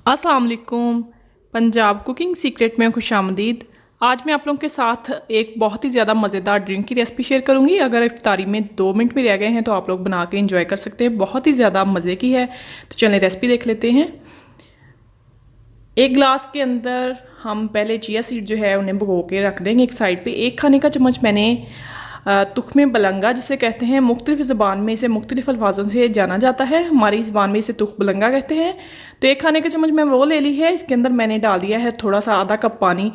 अस्सलाम वालेकुम। Punjab cooking secret में खुशामदीद। आज मैं आप लोगों के साथ एक बहुत ही ज़्यादा मज़ेदार ड्रिंक की रेसिपी शेयर करूंगी। अगर इफ्तारी में 2 मिनट भी रह गए हैं तो आप लोग बना के इंजॉय कर सकते हैं। बहुत ही ज़्यादा मज़े की है। तो चलें रेसिपी देख लेते हैं। एक ग्लास के अंदर हम पहले चिया सीड जो है उन्हें भिगो के रख देंगे एक साइड पे। 1 खाने का चम्मच मैंने तुख्मे बलंगा जिसे कहते हैं, मुख्तलिफ ज़बान में इसे मुख्तलिफ अल्फाजों से जाना जाता है। हमारी ज़बान में इसे तुख बलंगा कहते हैं। तो 1 खाने का चम्मच मैं वो ले ली है। इसके अंदर मैंने डाल दिया है थोड़ा सा आधा कप पानी।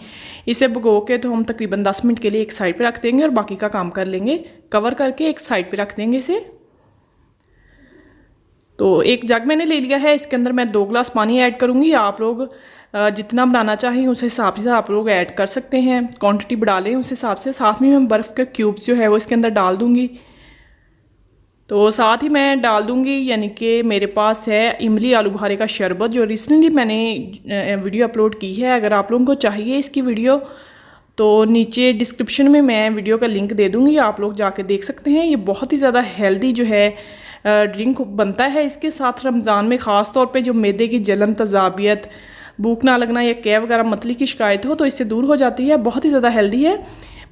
इसे भिगो के तो हम तकरीबन 10 मिनट के लिए एक साइड पे रख देंगे और बाकी का काम कर लेंगे। कवर करके एक साइड पे रख देंगे इसे। तो एक जग मैंने ले लिया है। इसके अंदर मैं 2 गिलास पानी ऐड करूँगी। आप लोग जितना बनाना चाहें उस हिसाब से आप लोग ऐड कर सकते हैं। क्वांटिटी बढ़ा लें उस हिसाब से। साथ में मैं बर्फ़ के क्यूब्स जो है वो इसके अंदर डाल दूँगी। तो साथ ही मैं डाल दूँगी यानी कि मेरे पास है इमली आलू बुखारे का शरबत, जो रिसेंटली मैंने वीडियो अपलोड की है। अगर आप लोगों को चाहिए इसकी वीडियो तो नीचे डिस्क्रिप्शन में मैं वीडियो का लिंक दे दूँगी, आप लोग जाके देख सकते हैं। ये बहुत ही ज़्यादा हेल्दी जो है ड्रिंक बनता है। इसके साथ रमज़ान में ख़ास तौर पे जो मैदे की जलन, तेज़ाबियत, भूख ना लगना या कैव वगैरह मतली की शिकायत हो तो इससे दूर हो जाती है। बहुत ही ज़्यादा हेल्दी है।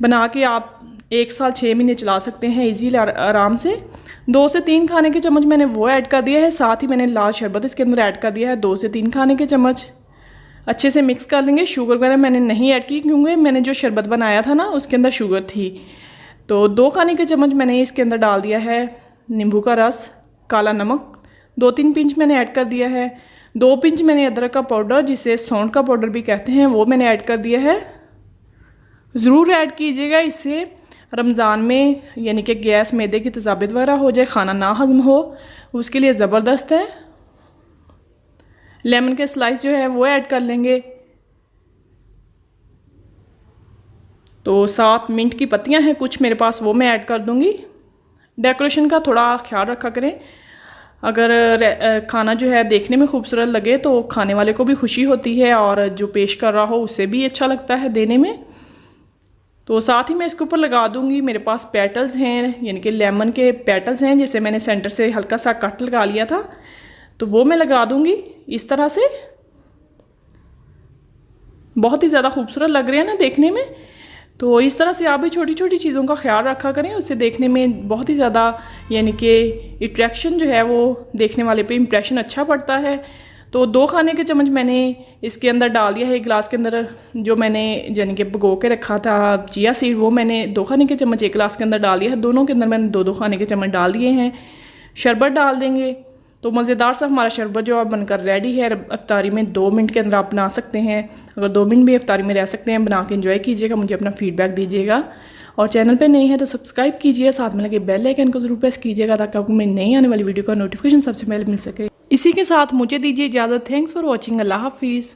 बना के आप 1 साल 6 महीने चला सकते हैं ईजीली, आराम से। 2 से 3 खाने के चम्मच मैंने वो ऐड कर दिया है। साथ ही मैंने लाल शरबत इसके अंदर ऐड कर दिया है 2 से 3 खाने के चम्मच। अच्छे से मिक्स कर लेंगे। शुगर वगैरह मैंने नहीं ऐड की क्योंकि मैंने जो शरबत बनाया था ना उसके अंदर शुगर थी। तो 2 खाने के चम्मच मैंने इसके अंदर डाल दिया है नींबू का रस, काला नमक 2-3 पिंच मैंने ऐड कर दिया है। 2 पिंच मैंने अदरक का पाउडर, जिसे सौंठ का पाउडर भी कहते हैं, वो मैंने ऐड कर दिया है। ज़रूर ऐड कीजिएगा, इससे रमज़ान में यानी कि गैस, मैदे की तेज़ाबियत वगैरह हो जाए, खाना ना हज़म हो, उसके लिए ज़बरदस्त है। लेमन के स्लाइस जो है वो ऐड कर लेंगे। तो 7 मिंट की पत्तियां हैं कुछ मेरे पास, वो मैं ऐड कर दूंगी। डेकोरेशन का थोड़ा ख्याल रखा करें। अगर खाना जो है देखने में खूबसूरत लगे तो खाने वाले को भी खुशी होती है और जो पेश कर रहा हो उसे भी अच्छा लगता है देने में। तो साथ ही मैं इसके ऊपर लगा दूंगी, मेरे पास पेटल्स हैं यानी कि लेमन के पेटल्स हैं, जैसे मैंने सेंटर से हल्का सा कट लगा लिया था, तो वो मैं लगा दूंगी इस तरह से। बहुत ही ज़्यादा खूबसूरत लग रहे हैं ना देखने में। तो इस तरह से आप भी छोटी छोटी चीज़ों का ख्याल रखा करें, उससे देखने में बहुत ही ज़्यादा यानी कि अट्रैक्शन जो है वो देखने वाले पे इम्प्रेशन अच्छा पड़ता है। तो 2 खाने के चम्मच मैंने इसके अंदर डाल दिया है। एक गिलास के अंदर जो मैंने यानी कि भिगो के रखा था चिया सीड, वो मैंने 2 खाने के चम्मच एक गिलास के अंदर डाल दिया है। दोनों के अंदर मैंने 2-2 खाने के चम्मच डाल दिए हैं। शरबत डाल देंगे। तो मज़ेदार सा हमारा शरबत जो अब बनकर रेडी है। इफ्तारी में 2 मिनट के अंदर आप बना सकते हैं। अगर 2 मिनट भी इफ्तारी में रह सकते हैं, बना के एंजॉय कीजिएगा। मुझे अपना फीडबैक दीजिएगा और चैनल पे नए हैं तो सब्सक्राइब कीजिए, साथ में लगे बेल आइकन को ज़रूर प्रेस कीजिएगा ताकि आपको मेरी नई आने वाली वीडियो का नोटिफिकेशन सबसे पहले मिल सके। इसी के साथ मुझे दीजिए इजाज़त। Thanks for watching. अल्लाह हाफिज़।